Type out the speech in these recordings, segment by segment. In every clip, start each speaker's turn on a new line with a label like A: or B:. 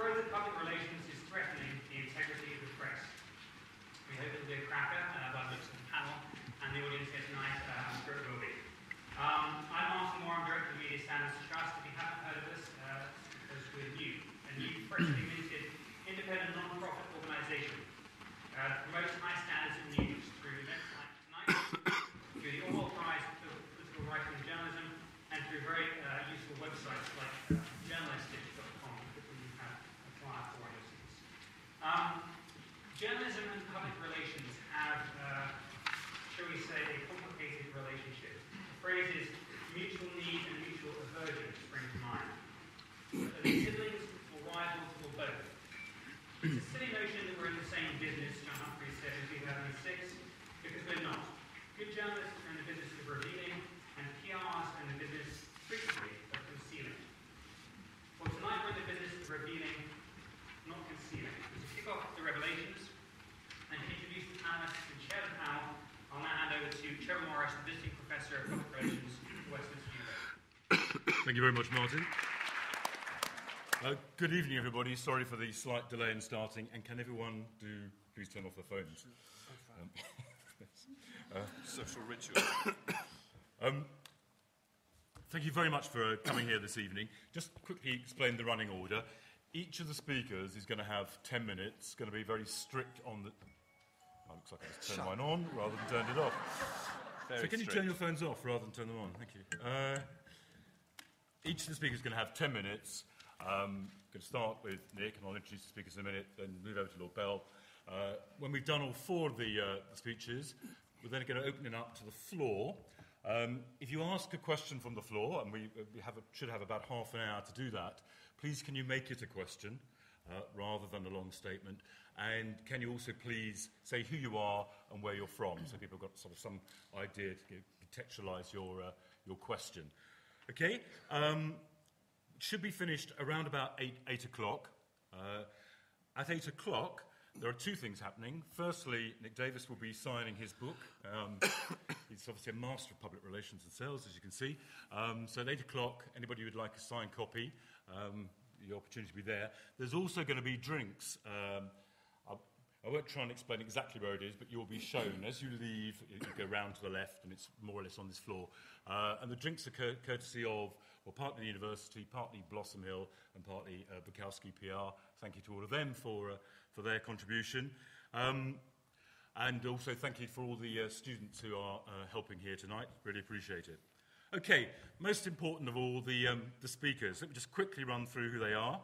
A: growth of public relations is threatening the integrity of the press. We hope it'll be a cracker by the looks of the panel and the audience here tonight. I'm sure it will be. I'm Martin Moore, I'm Director of the Media Standards Trust. If you haven't heard of us, because we're new, a new, freshly minted, independent, non-profit organisation that promotes high standards of news through events like tonight, through the Orwell Prize for Political Writing and Journalism, and through very useful websites like journalistic.com that we have acquired for our listeners. Journalism and public relations have, shall we say, a complicated relationship. The phrases mutual need and mutual aversion spring to mind. Are they siblings or rivals or both? It's a silly notion that we're in the same business, John Humphrey said in 2006, because we're not. Good journalists are in the business of revealing, and PRs are in the business, frequently, of concealing. Well, tonight we're in the business of revealing, not concealing. To kick off the revelations and to introduce the panelists and chair the panel, I'll now hand over to Trevor Morris, the Visiting Professor of Public Relations at Westminster University.
B: Thank you very much, Martin. Good evening, everybody. Sorry for the slight delay in starting. And can everyone please turn off their phones?
C: Social ritual.
B: Thank you very much for coming here this evening. Just quickly explain the running order. Each of the speakers is going to have 10 minutes, going to be very strict on the... Oh, looks like I just turned mine on rather than turned it off. So can you turn your phones off rather than turn them on? Thank you. Each of the speakers is going to have 10 minutes. I'm going to start with Nick, and I'll introduce the speakers in a minute, then move over to Lord Bell. When we've done all four of the speeches, we're then going to open it up to the floor. If you ask a question from the floor, and we should have about half an hour to do that, please can you make it a question rather than a long statement? And can you also please say who you are and where you're from, so people have got sort of some idea to contextualise your question. Okay? Should be finished around about 8 o'clock. At 8 o'clock, there are two things happening. Firstly, Nick Davies will be signing his book. He's obviously a master of public relations and sales, as you can see. So at 8 o'clock, anybody who would like a signed copy, the opportunity to be there. There's also going to be drinks. I won't try and explain exactly where it is, but you'll be shown. As you leave, you go round to the left, and it's more or less on this floor. And the drinks are courtesy of, well, partly the university, partly Blossom Hill, and partly Bukowski PR. Thank you to all of them for their contribution. And also thank you for all the students who are helping here tonight. Really appreciate it. Okay, most important of all, the speakers. Let me just quickly run through who they are.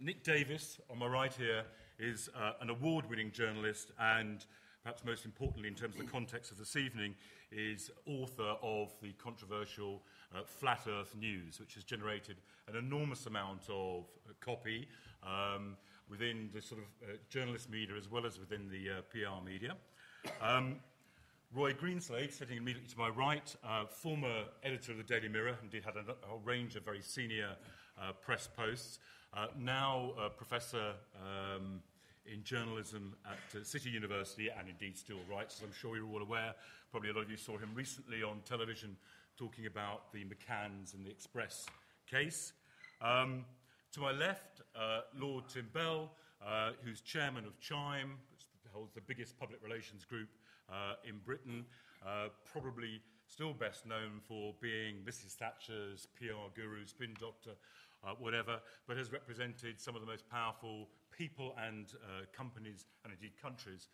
B: Nick Davies, on my right here, is an award-winning journalist and, perhaps most importantly in terms of the context of this evening, is author of the controversial Flat Earth News, which has generated an enormous amount of copy within the sort of journalist media as well as within the PR media. Roy Greenslade, sitting immediately to my right, former editor of the Daily Mirror, indeed had a whole range of very senior press posts, now a professor in journalism at City University and indeed still writes, as I'm sure you're all aware. Probably a lot of you saw him recently on television talking about the McCanns and the Express case. To my left, Lord Tim Bell, who's chairman of Chime, which holds the biggest public relations group in Britain, probably still best known for being Mrs. Thatcher's PR guru, spin doctor, whatever, but has represented some of the most powerful people and companies and indeed countries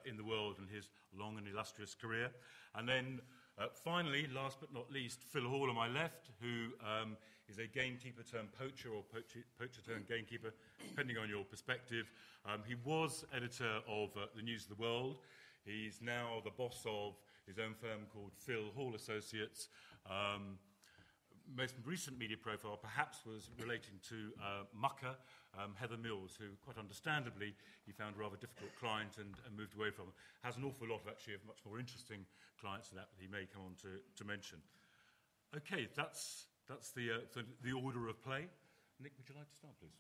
B: in the world in his long and illustrious career. And then finally, last but not least, Phil Hall on my left, who is a gamekeeper turned poacher or poacher turned gamekeeper, depending on your perspective. He was editor of the News of the World. He's now the boss of his own firm called Phil Hall Associates. Most recent media profile perhaps was relating to Mucker, Heather Mills, who quite understandably he found a rather difficult client and moved away from. Has an awful lot actually of much more interesting clients than that he may come on to mention. Okay, that's the order of play. Nick, would you like to start, please?